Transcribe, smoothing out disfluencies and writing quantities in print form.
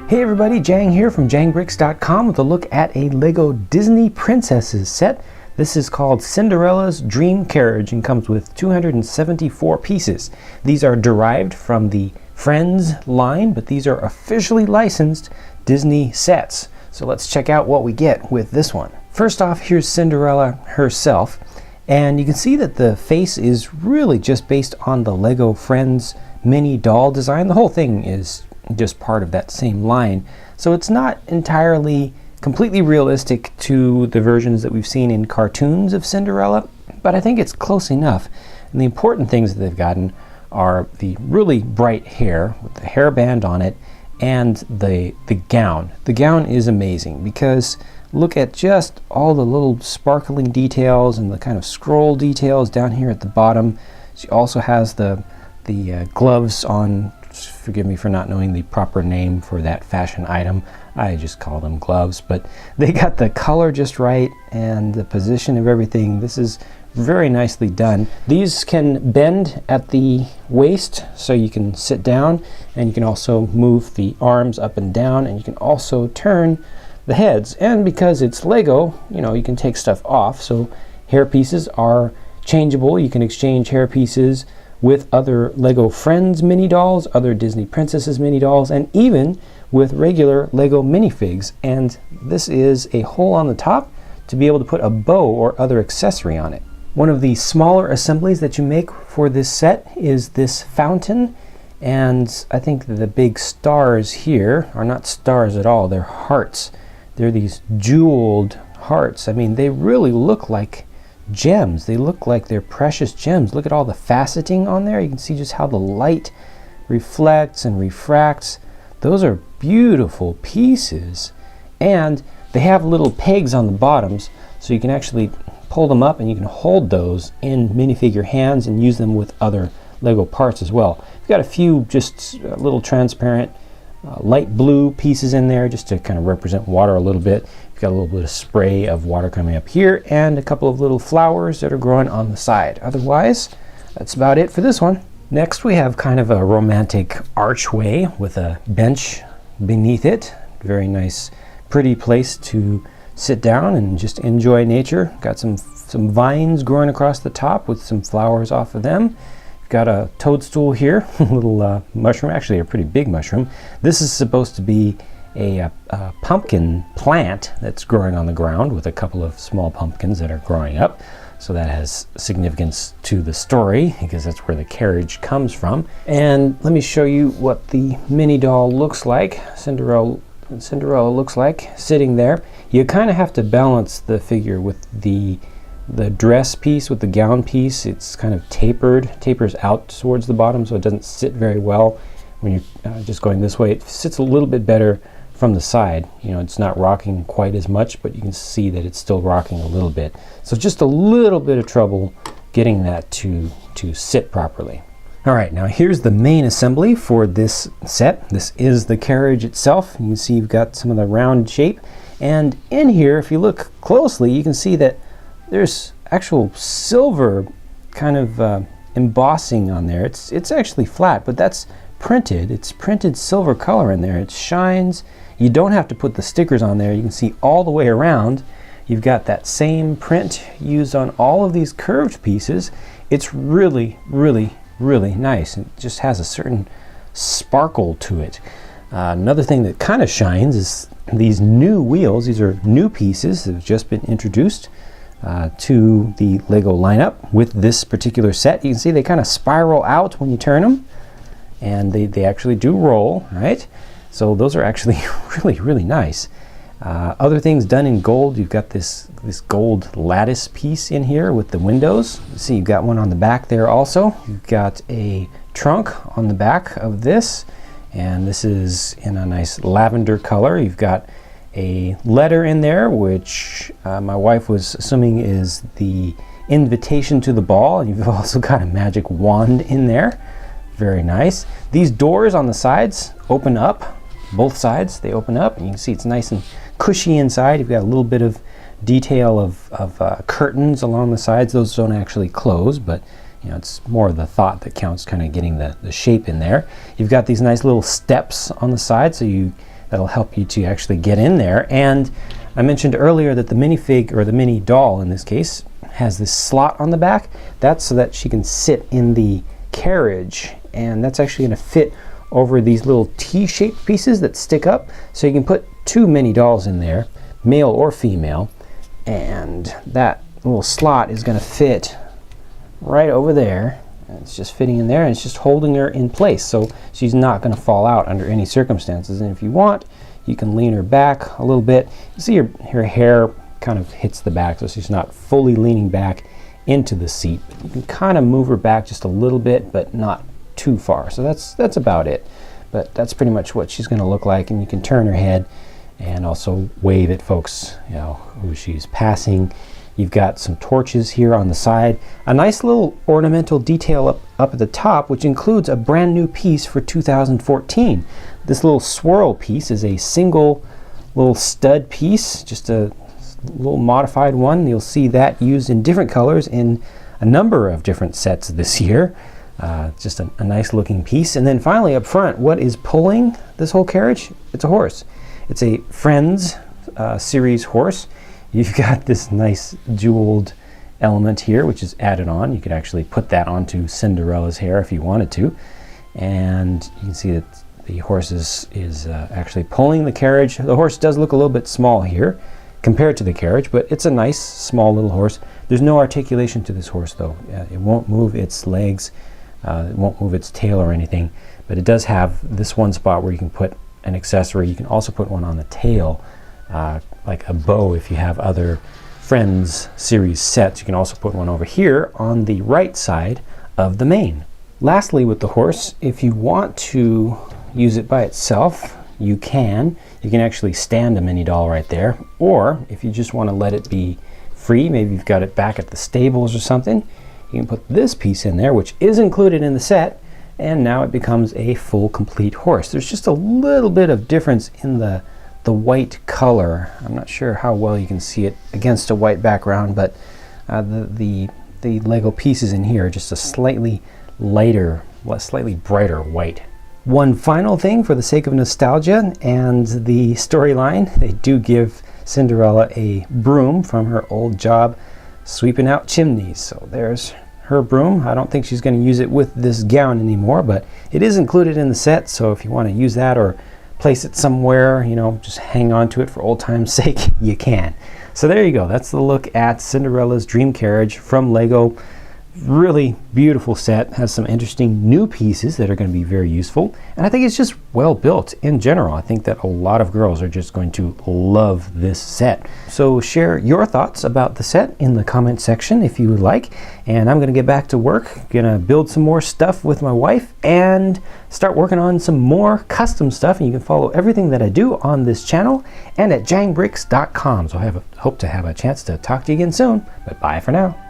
Hey everybody, Jang here from JangBricks.com with a look at a Lego Disney Princesses set. This is called Cinderella's Dream Carriage and comes with 274 pieces. These are derived from the Friends line, but these are officially licensed Disney sets. So let's check out what we get with this one. First off, here's Cinderella herself, and you can see that the face is really just based on the Lego Friends mini doll design. The whole thing is just part of that same line, so it's not entirely completely realistic to the versions that we've seen in cartoons of Cinderella, but I think it's close enough. And the important things that they've gotten are the really bright hair with the hairband on it and the gown. The gown is amazing because look at just all the little sparkling details and the kind of scroll details down here at the bottom. She also has the gloves on. Forgive me for not knowing the proper name for that fashion item. I just call them gloves, but they got the color just right and the position of everything. This is very nicely done. These can bend at the waist so you can sit down, and you can also move the arms up and down, and you can also turn the heads. And because it's Lego, you know, you can take stuff off, so hair pieces are changeable. You can exchange hair pieces with other Lego Friends mini dolls, other Disney Princesses mini dolls, and even with regular Lego minifigs. And this is a hole on the top to be able to put a bow or other accessory on it. One of the smaller assemblies that you make for this set is this fountain, and I think the big stars here are not stars at all, they're hearts. They're these jeweled hearts. I mean, they really look like gems. They look like they're precious gems. Look at all the faceting on there. You can see just how the light reflects and refracts. Those are beautiful pieces, and they have little pegs on the bottoms, so you can actually pull them up and you can hold those in minifigure hands and use them with other Lego parts as well. We've got a few just little transparent light blue pieces in there just to kind of represent water a little bit. We've got a little bit of spray of water coming up here and a couple of little flowers that are growing on the side. Otherwise, that's about it for this one. Next, we have kind of a romantic archway with a bench beneath it. Very nice, pretty place to sit down and just enjoy nature. Got some vines growing across the top with some flowers off of them. Got a toadstool here, a little mushroom, actually a pretty big mushroom. This is supposed to be a pumpkin plant that's growing on the ground with a couple of small pumpkins that are growing up. So that has significance to the story because that's where the carriage comes from. And let me show you what the mini doll looks like. Cinderella looks like sitting there. You kind of have to balance the figure with the dress piece with the gown piece. It's kind of tapers out towards the bottom, so it doesn't sit very well when you're just going this way. It sits a little bit better from the side. You know, it's not rocking quite as much, but you can see that it's still rocking a little bit. So just a little bit of trouble getting that to sit properly. All right, now here's the main assembly for this set. This is the carriage itself. You can see you've got some of the round shape, and in here, if you look closely, you can see that there's actual silver kind of embossing on there. It's actually flat, but that's printed. It's printed silver color in there. It shines. You don't have to put the stickers on there. You can see all the way around. You've got that same print used on all of these curved pieces. It's really, really, really nice. It just has a certain sparkle to it. Another thing that kind of shines is these new wheels. These are new pieces that have just been introduced to the Lego lineup with this particular set. You can see they kind of spiral out when you turn them, and they actually do roll, right? So those are actually really, really nice. Other things done in gold, you've got this gold lattice piece in here with the windows. See, you've got one on the back there also. You've got a trunk on the back of this, and this is in a nice lavender color. You've got a letter in there, which my wife was assuming is the invitation to the ball. You've also got a magic wand in there. Very nice. These doors on the sides open up. Both sides, they open up, and you can see it's nice and cushy inside. You've got a little bit of detail of curtains along the sides. Those don't actually close, but you know, it's more of the thought that counts, kind of getting the shape in there. You've got these nice little steps on the side, so you that'll help you to actually get in there. And I mentioned earlier that the minifig, or the mini doll in this case, has this slot on the back. That's so that she can sit in the carriage, and that's actually going to fit over these little T-shaped pieces that stick up. So you can put 2 mini dolls in there, male or female, and that little slot is going to fit right over there. And it's just fitting in there, and it's just holding her in place, so she's not going to fall out under any circumstances. And if you want, you can lean her back a little bit. You see her hair kind of hits the back, so she's not fully leaning back into the seat. You can kind of move her back just a little bit, but not too far. So that's about it. But that's pretty much what she's going to look like. And you can turn her head and also wave at folks, you know, who she's passing. You've got some torches here on the side. A nice little ornamental detail up at the top, which includes a brand new piece for 2014. This little swirl piece is a single little stud piece, just a little modified one. You'll see that used in different colors in a number of different sets this year. Just a nice looking piece. And then finally up front, what is pulling this whole carriage? It's a horse. It's a Friends series horse. You've got this nice jeweled element here, which is added on. You could actually put that onto Cinderella's hair if you wanted to. And you can see that the horse is actually pulling the carriage. The horse does look a little bit small here compared to the carriage, but it's a nice small little horse. There's no articulation to this horse though. It won't move its legs, it won't move its tail or anything, but it does have this one spot where you can put an accessory. You can also put one on the tail, like a bow. If you have other Friends series sets, you can also put one over here on the right side of the mane. Lastly, with the horse, if you want to use it by itself, you can. You can actually stand a mini doll right there, or if you just want to let it be free, maybe you've got it back at the stables or something, you can put this piece in there, which is included in the set, and now it becomes a full complete horse. There's just a little bit of difference in the white color. I'm not sure how well you can see it against a white background, but the Lego pieces in here are just a slightly lighter, slightly brighter white. One final thing for the sake of nostalgia and the storyline, they do give Cinderella a broom from her old job sweeping out chimneys. So there's her broom. I don't think she's going to use it with this gown anymore, but it is included in the set, so if you want to use that or place it somewhere, you know, just hang on to it for old time's sake, you can. So there you go. That's the look at Cinderella's Dream Carriage from Lego. Really beautiful set, has some interesting new pieces that are going to be very useful, and I think it's just well built in general. I think that a lot of girls are just going to love this set. So share your thoughts about the set in the comment section if you would like, and I'm going to get back to work, gonna build some more stuff with my wife and start working on some more custom stuff. And you can follow everything that I do on this channel and at jangbricks.com. So I hope to have a chance to talk to you again soon, but bye for now.